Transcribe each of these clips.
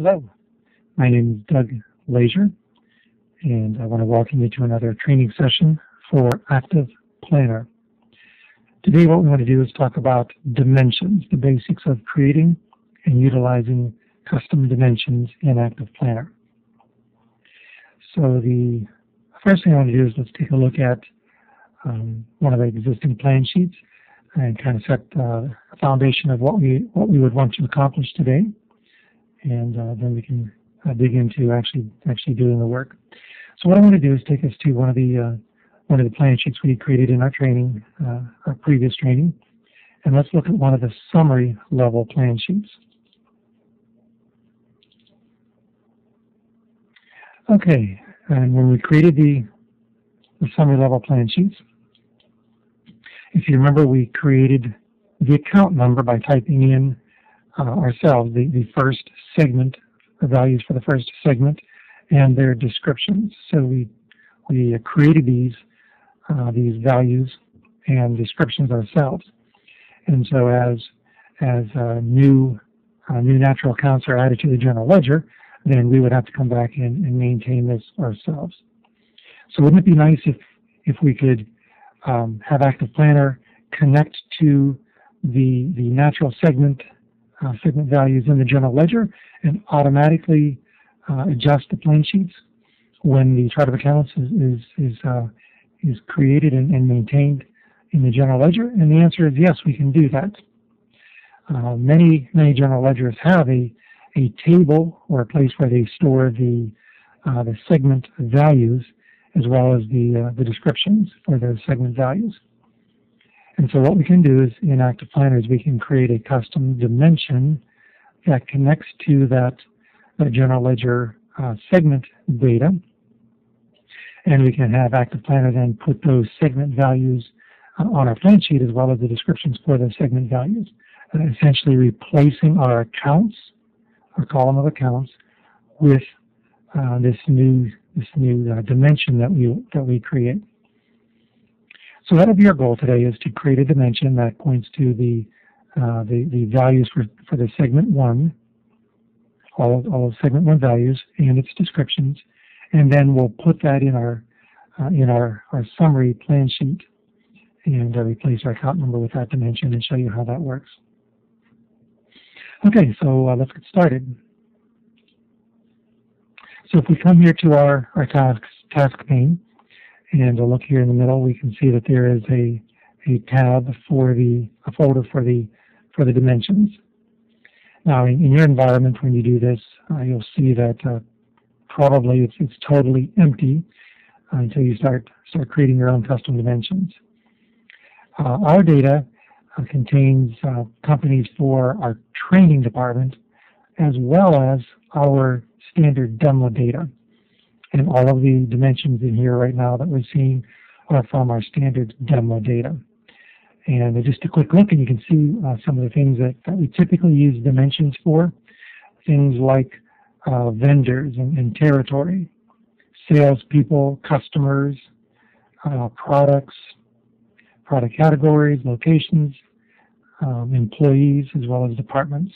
Hello, my name is Doug Leasure, and I want to welcome you to another training session for Active Planner. Today what we want to do is talk about dimensions, the basics of creating and utilizing custom dimensions in Active Planner. So the first thing I want to do is let's take a look at one of the existing plan sheets and kind of set a foundation of what we would want to accomplish today. And then we can dig into actually doing the work. So what I want to do is take us to one of the plan sheets we created in our training, our previous training, and let's look at one of the summary level plan sheets. Okay, and when we created the summary level plan sheets, if you remember, we created the account number by typing in ourselves, the first segment, the values for the first segment, and their descriptions. So we created these values and descriptions ourselves. And so as new natural accounts are added to the general ledger, then we would have to come back and maintain this ourselves. So wouldn't it be nice if we could have Active Planner connect to the natural segment values in the general ledger and automatically adjust the plan sheets when the chart of accounts is created and maintained in the general ledger? And the answer is yes, we can do that. Many general ledgers have a table or a place where they store the segment values as well as the descriptions for those segment values. And so what we can do is in Active Planner is we can create a custom dimension that connects to that general ledger segment data. And we can have Active Planner then put those segment values on our plan sheet as well as the descriptions for those segment values, essentially replacing our accounts, our column of accounts, with this new dimension that we create. So that'll be our goal today, is to create a dimension that points to the values for the segment 1, all of segment 1 values and its descriptions, and then we'll put that in our summary plan sheet and replace our account number with that dimension and show you how that works. Okay, so let's get started. So if we come here to our task pane, and look here in the middle, we can see that there is a tab for a folder for the dimensions. Now, in your environment, when you do this, you'll see that probably it's totally empty until you start creating your own custom dimensions. Our data contains companies for our training department as well as our standard demo data. And all of the dimensions in here right now that we're seeing are from our standard demo data. And just a quick look, and you can see some of the things that we typically use dimensions for. Things like vendors and territory, salespeople, customers, products, product categories, locations, employees, as well as departments.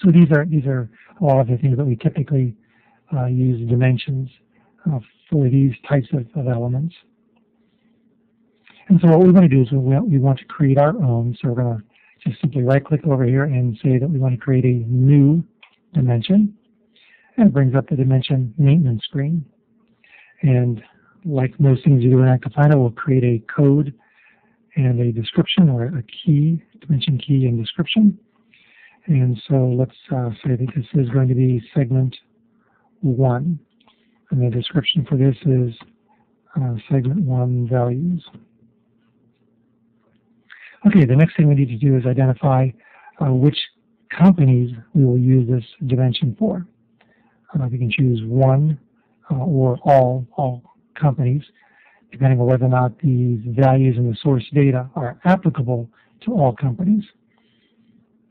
So these are all of the things that we typically use dimensions for these types of elements. And so what we want to do is we want to create our own. So we're going to just simply right-click over here and say that we want to create a new dimension. And it brings up the dimension maintenance screen. And like most things you do in Active Planner, we'll create a code and a description, or a key, dimension key and description. And so let's say that this is going to be segment 1, and the description for this is segment 1 values. Okay, the next thing we need to do is identify which companies we will use this dimension for. We can choose one or all companies, depending on whether or not these values in the source data are applicable to all companies.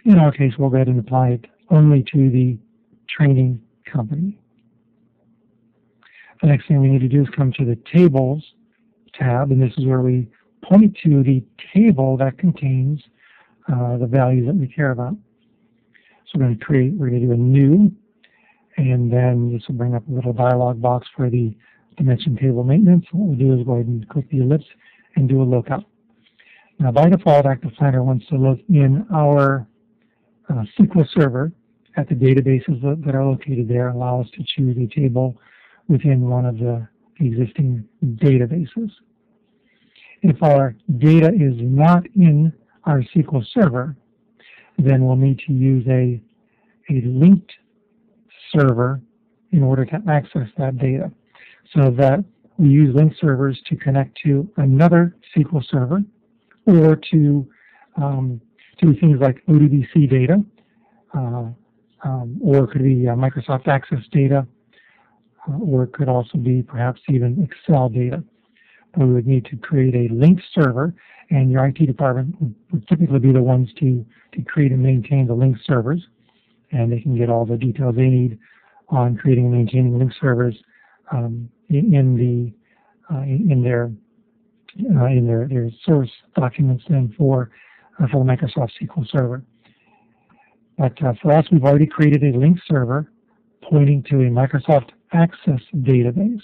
In our case, we'll go ahead and apply it only to the training company. The next thing we need to do is come to the Tables tab, and this is where we point to the table that contains the values that we care about. So we're going to do a new And then this will bring up a little dialog box for the dimension table maintenance. What we'll do is go ahead and click the ellipse and do a lookup. Now, by default, Active Planner wants to look in our SQL Server at the databases that are located there and allow us to choose a table within one of the existing databases. If our data is not in our SQL Server, then we'll need to use a linked server in order to access that data. So that we use linked servers to connect to another SQL server or to things like ODBC data, or it could be Microsoft Access data, or it could also be perhaps even Excel data. But we would need to create a linked server, and your IT department would typically be the ones to create and maintain the linked servers, and they can get all the details they need on creating and maintaining linked servers in their source documents then for the Microsoft SQL Server. But for us, we've already created a linked server pointing to a Microsoft Access database.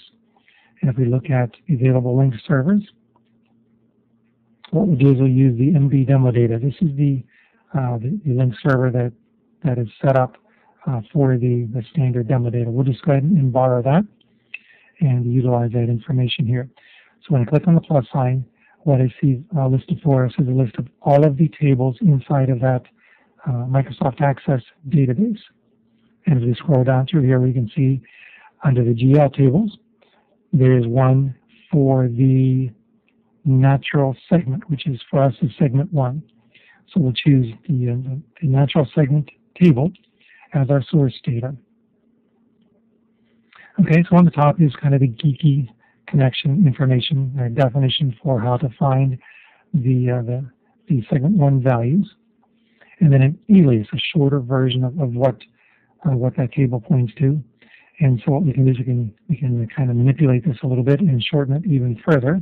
And if we look at available linked servers, what we'll do is we'll use the MB demo data. This is the linked server that is set up for the standard demo data. We'll just go ahead and borrow that and utilize that information here. So when I click on the plus sign, what I see listed for us is a list of all of the tables inside of that Microsoft Access database. And as we scroll down through here, we can see under the GL tables, there is one for the natural segment, which is for us is segment 1. So we'll choose the natural segment table as our source data. Okay, so on the top is kind of the geeky connection information, or definition for how to find the segment 1 values, and then an alias, a shorter version of what that table points to. And so what we can do is we can kind of manipulate this a little bit and shorten it even further.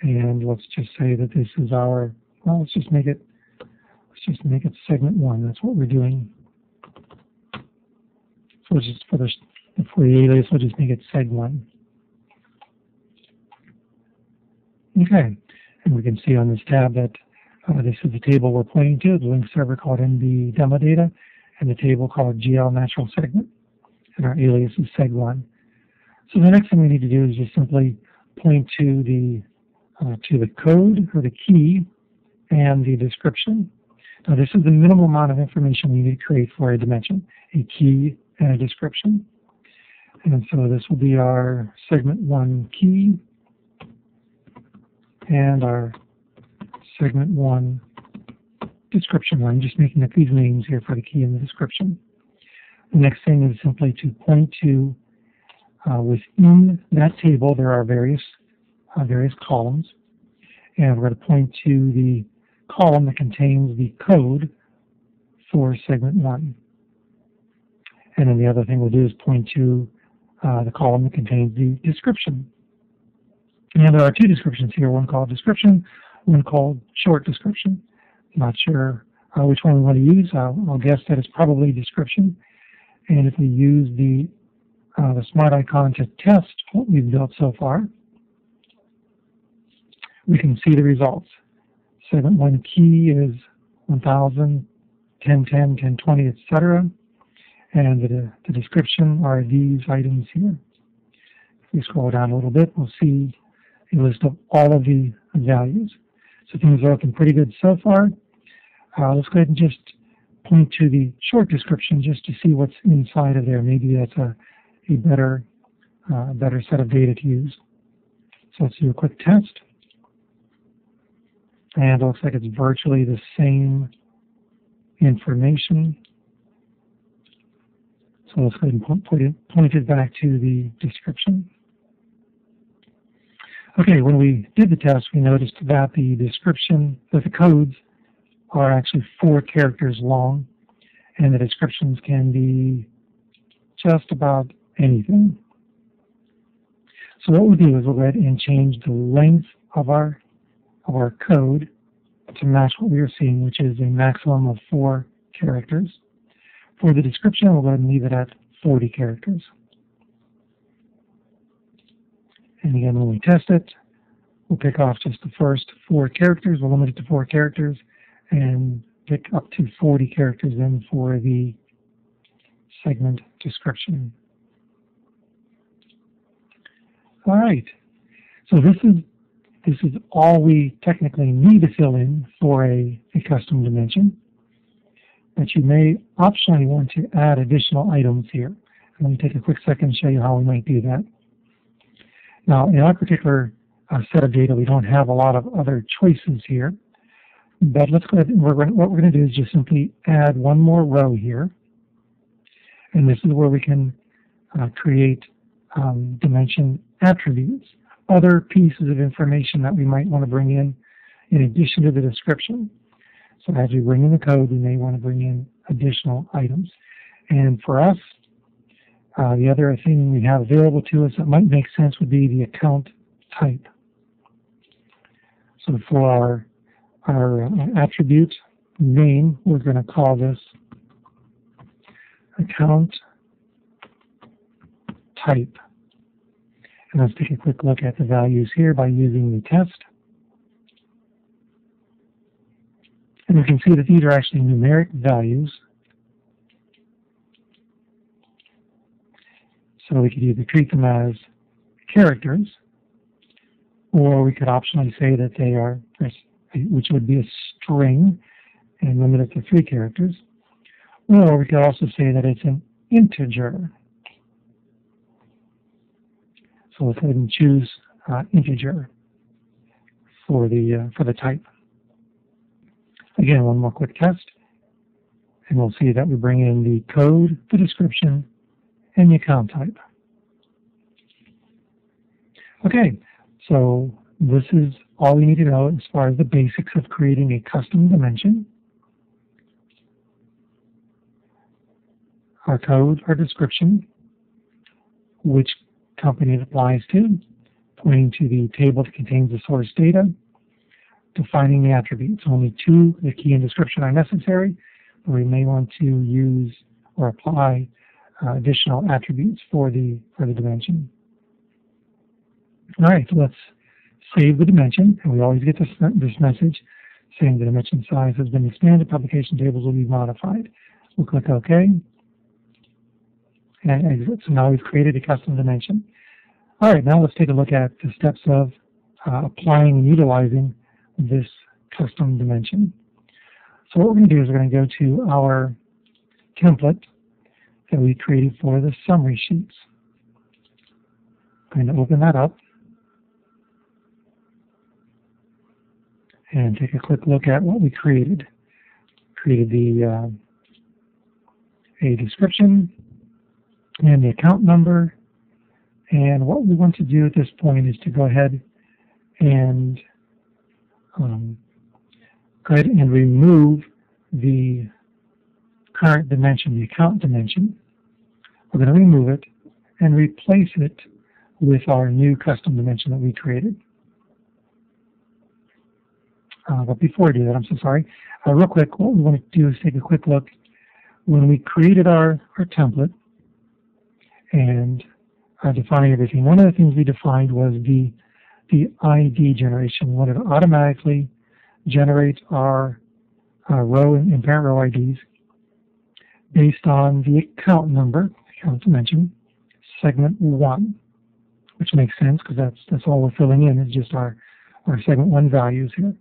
And let's just say that this is our, well, let's just make it segment 1. That's what we're doing. So just for the alias, we'll just make it seg1. Okay, and we can see on this tab that this is the table we're pointing to, the link server called MB demo data, and the table called GL natural segment, and our alias is seg1. So the next thing we need to do is just simply point to the code or the key and the description. Now this is the minimum amount of information we need to create for a dimension, a key and a description. And so this will be our segment 1 key and our segment 1 description. I'm just making up these names here for the key and the description. The next thing is simply to point to within that table there are various columns, and we're going to point to the column that contains the code for segment 1. And then the other thing we'll do is point to the column that contains the description. And there are 2 descriptions here, one called description, one called short description. Not sure which one we want to use. I'll guess that it's probably description. And if we use the smart icon to test what we've built so far, we can see the results. Segment 1 key is 1000, 1010, 1020, etc. And the description are these items here. If we scroll down a little bit, we'll see a list of all of the values. So things are looking pretty good so far. Let's go ahead and just point to the short description just to see what's inside of there. Maybe that's a better set of data to use. So let's do a quick test. And it looks like it's virtually the same information. So let's go ahead and point it back to the description. Okay, when we did the test, we noticed that the description, that the codes are actually 4 characters long, and the descriptions can be just about anything. So what we'll do is we'll go ahead and change the length of our code to match what we are seeing, which is a maximum of 4 characters. For the description, we'll go ahead and leave it at 40 characters. And again, when we test it, we'll pick off just the first 4 characters. We'll limit it to 4 characters and pick up to 40 characters then for the segment description. All right. So this is all we technically need to fill in for a custom dimension. But you may optionally want to add additional items here. Let me take a quick second and show you how we might do that. Now, in our particular set of data, we don't have a lot of other choices here. But let's go ahead and what we're going to do is just simply add one more row here. And this is where we can create dimension attributes, other pieces of information that we might want to bring in addition to the description. So as we bring in the code, we may want to bring in additional items. And for us, the other thing we have available to us that might make sense would be the account type. So for our attribute name, we're going to call this account type. And let's take a quick look at the values here by using the test. And we can see that these are actually numeric values. So we could either treat them as characters, or we could optionally say that they are, which would be a string, and limit it to 3 characters. Or we could also say that it's an integer. So let's go ahead and choose integer for the type. Again, one more quick test, and we'll see that we bring in the code, the description, and the account type. Okay, so this is all we need to know as far as the basics of creating a custom dimension. Our code, our description, which company it applies to, pointing to the table that contains the source data, defining the attributes. Only 2, the key and description, are necessary, but we may want to use or apply additional attributes for the dimension. All right, so let's save the dimension, and we always get this message saying the dimension size has been expanded, publication tables will be modified. We'll click OK, and exit. So now we've created a custom dimension. All right, now let's take a look at the steps of applying and utilizing this custom dimension. So what we're going to do is we're going to go to our template that we created for the summary sheets. I'm going to open that up and take a quick look at what we created. Created the a description and the account number, and what we want to do at this point is to go ahead and remove the current dimension, the account dimension. We're going to remove it and replace it with our new custom dimension that we created. But before I do that, I'm so sorry. Real quick, what we want to do is take a quick look. When we created our template and defining everything, one of the things we defined was the ID generation. We wanted to automatically generate our row and parent row IDs based on the account number, account dimension, segment 1, which makes sense because that's all we're filling in is just our segment 1 values here.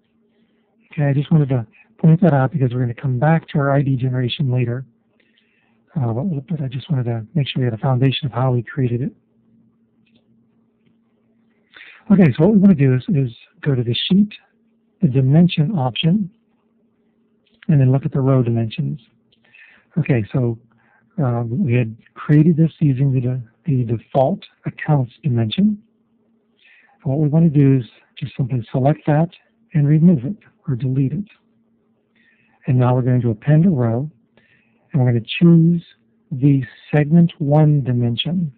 Okay, I just wanted to point that out because we're going to come back to our ID generation later. But I just wanted to make sure we had a foundation of how we created it. Okay, so what we want to do is go to the sheet, the dimension option, and then look at the row dimensions. Okay, so we had created this using the default accounts dimension. And what we want to do is just simply select that and remove it or delete it. And now we're going to append a row, and we're going to choose the segment 1 dimension.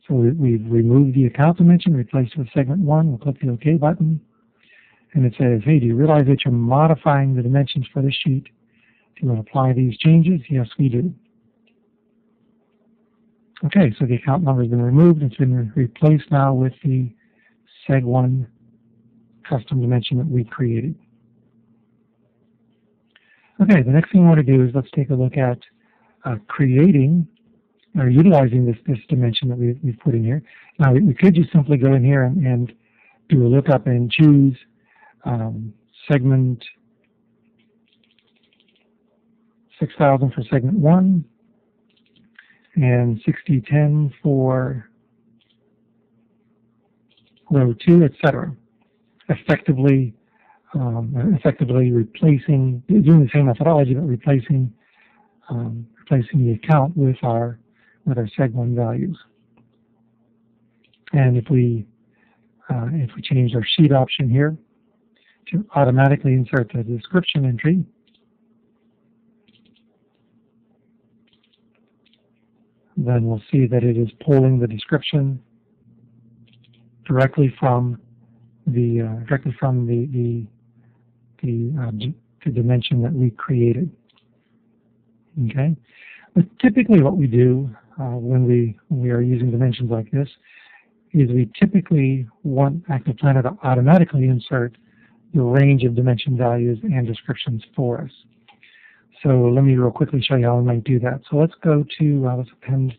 So we've removed the account dimension, replaced it with segment 1. We'll click the OK button, and it says, hey, do you realize that you're modifying the dimensions for this sheet? Do you want to apply these changes? Yes, we do. Okay, so the account number has been removed. It's been replaced now with the seg1 custom dimension that we created. Okay, the next thing I want to do is let's take a look at creating or utilizing this dimension that we've put in here. Now, we could just simply go in here and do a lookup and choose segment 6,000 for segment 1 and 6010 for row 2, etc. Effectively replacing, doing the same methodology, but replacing the account with our seg1 values. And if we change our sheet option here to automatically insert the description entry, then we'll see that it is pulling the description directly from the dimension that we created. Okay, but typically what we do when we are using dimensions like this is we typically want ActivePlanner to automatically insert the range of dimension values and descriptions for us. So let me real quickly show you how we might do that. So let's go to, let's append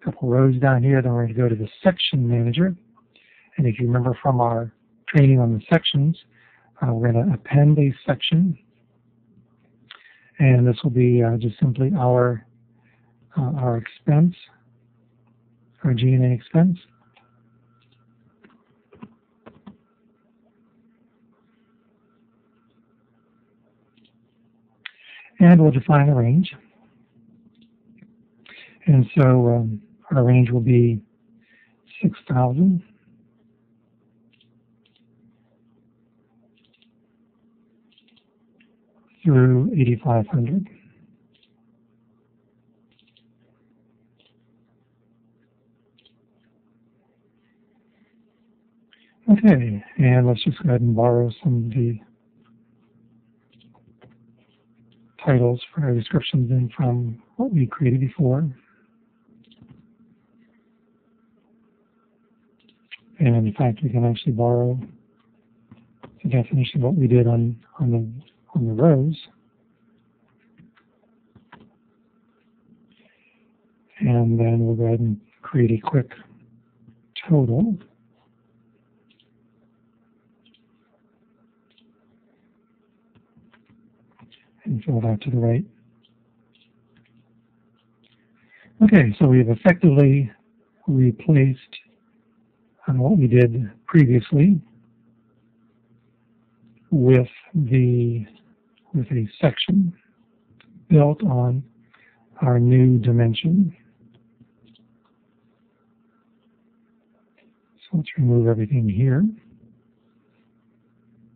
a couple rows down here. Then we're going to go to the section manager. And if you remember from our training on the sections, we're going to append a section. And this will be just simply our expense, our G&A expense. And we'll define a range. And so our range will be 6,000 through 8,500. Okay, and let's just go ahead and borrow some of the titles for our descriptions in from what we created before. And in fact, we can actually borrow the definition of what we did on the rows. And then we'll go ahead and create a quick total. And fill that to the right. Okay, so we've effectively replaced what we did previously with a section built on our new dimension. So let's remove everything here.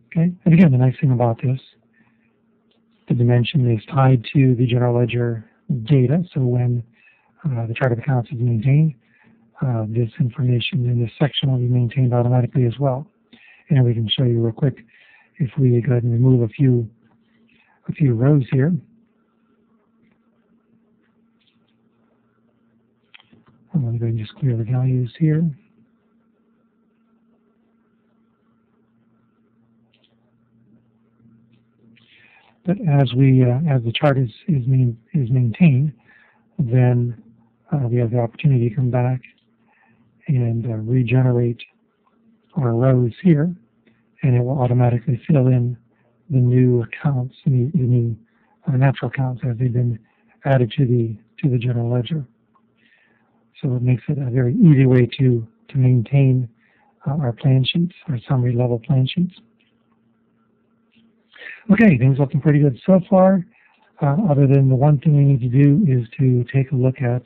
Okay, and again, the nice thing about this, the dimension is tied to the general ledger data, so when the chart of accounts is maintained, this information in this section will be maintained automatically as well. And we can show you real quick if we go ahead and remove a few rows here. I'm going to go ahead and just clear the values here. But as the chart is maintained, then we have the opportunity to come back and regenerate our rows here, and it will automatically fill in the new accounts, the new natural accounts as they've been added to the general ledger. So it makes it a very easy way to maintain our plan sheets, our summary level plan sheets. Okay, things looking pretty good so far. Other than the one thing we need to do is to take a look at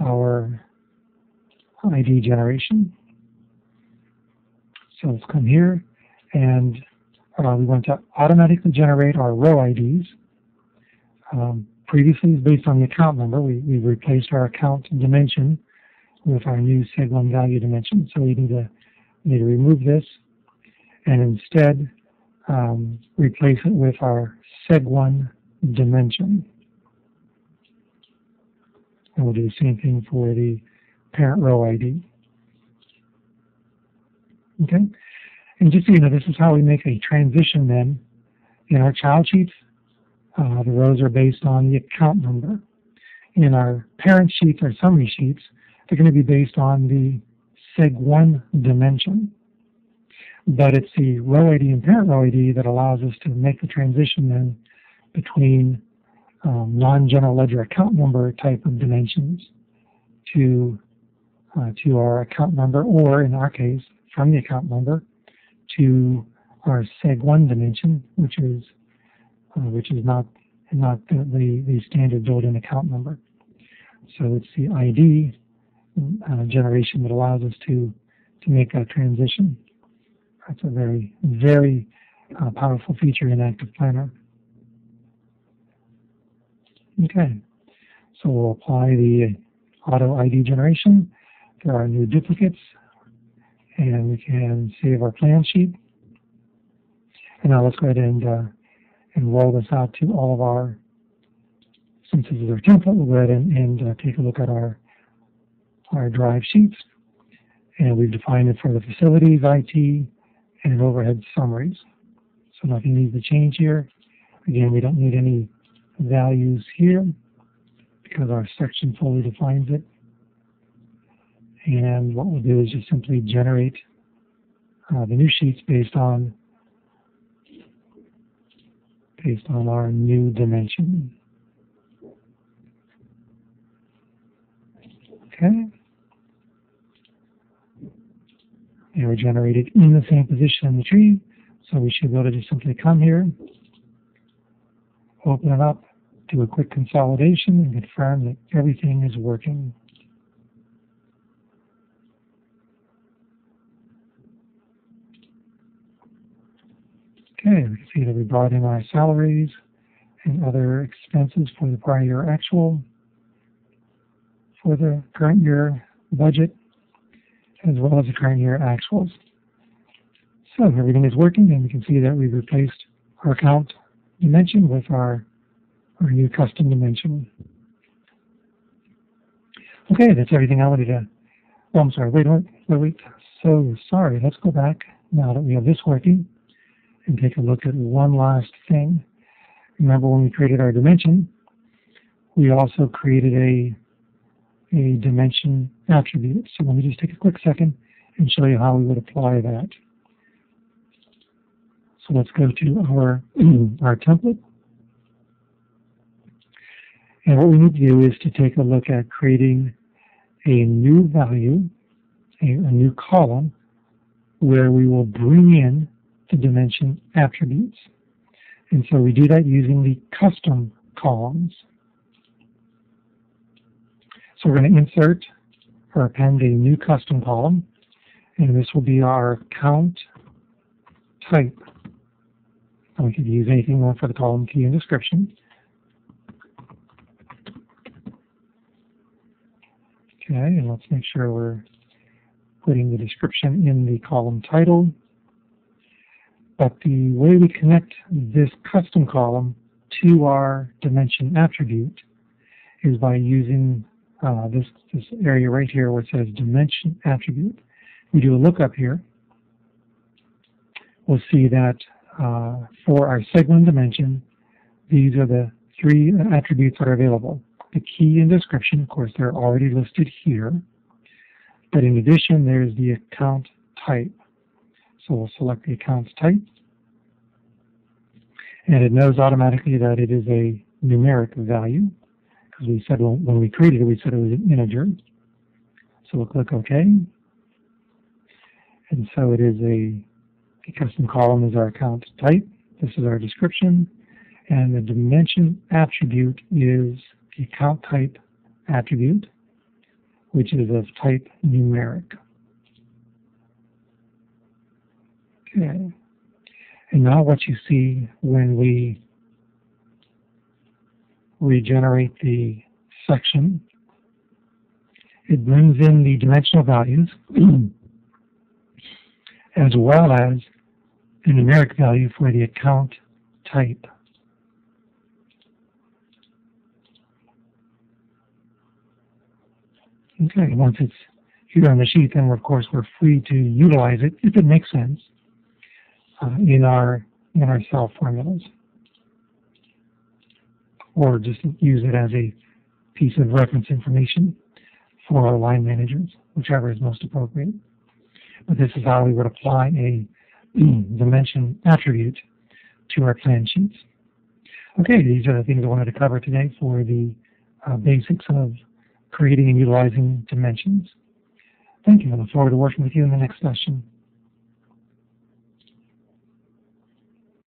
our ID generation. So let's come here, and we want to automatically generate our row IDs. Previously, it's based on the account number. We replaced our account dimension with our new seg1 value dimension. So we need to remove this, and instead replace it with our seg1 dimension. And we'll do the same thing for the parent row ID. Okay, and just so you know, this is how we make a transition then. In our child sheets, the rows are based on the account number. In our parent sheets, our summary sheets, they're going to be based on the seg1 dimension. But it's the row ID and parent row ID that allows us to make the transition then between non-general ledger account number type of dimensions to our account number, or in our case, from the account number to our seg1 dimension, which is not the standard built-in account number. So it's the ID generation that allows us to make that transition. That's a very, very powerful feature in Active Planner. Okay, so we'll apply the auto ID generation to our new duplicates, and we can save our plan sheet. And now let's go ahead and roll this out to all of our, since this is our template, we'll go ahead and take a look at our drive sheets. And we've defined it for the facilities, IT, and overhead summaries. So nothing needs to change here. Again, we don't need any values here because our section fully defines it. And what we'll do is just simply generate the new sheets based on our new dimension. Okay. They were generated in the same position in the tree, so we should be able to just simply come here, open it up, do a quick consolidation, and confirm that everything is working. Okay, we can see that we brought in our salaries and other expenses for the prior year actual, for the current year budget, as well as the current year actuals. So everything is working, and we can see that we've replaced our account dimension with our new custom dimension. Okay, that's everything I wanted to, oh, I'm sorry, wait. So sorry, let's go back now that we have this working and take a look at one last thing. Remember when we created our dimension, we also created a dimension attribute. So let me just take a quick second and show you how we would apply that. So let's go to our template. And what we need to do is to take a look at creating a new value, a new column, where we will bring in the dimension attributes. And so we do that using the custom columns. So we're going to insert or append a new custom column, and this will be our count type. And we could use anything we want for the column key and description. Okay, and let's make sure we're putting the description in the column title. But the way we connect this custom column to our dimension attribute is by using this area right here where it says dimension attribute. We do a lookup here. We'll see that for our seg1 dimension, these are the three attributes that are available. The key and description, of course, they're already listed here. But in addition, there's the account type. So we'll select the account type. And it knows automatically that it is a numeric value, because we said when we created it, we said it was an integer. So we'll click OK. And so it is the custom column is our account type. This is our description. And the dimension attribute is the account type attribute, which is of type numeric. Okay. And now what you see when we regenerate the section, it brings in the dimensional values as well as the numeric value for the account type. Okay, once it's here on the sheet, then of course we're free to utilize it if it makes sense in our cell formulas, or just use it as a piece of reference information for our line managers, whichever is most appropriate. But this is how we would apply a dimension attribute to our plan sheets. Okay, these are the things I wanted to cover today for the basics of creating and utilizing dimensions. Thank you. I look forward to working with you in the next session.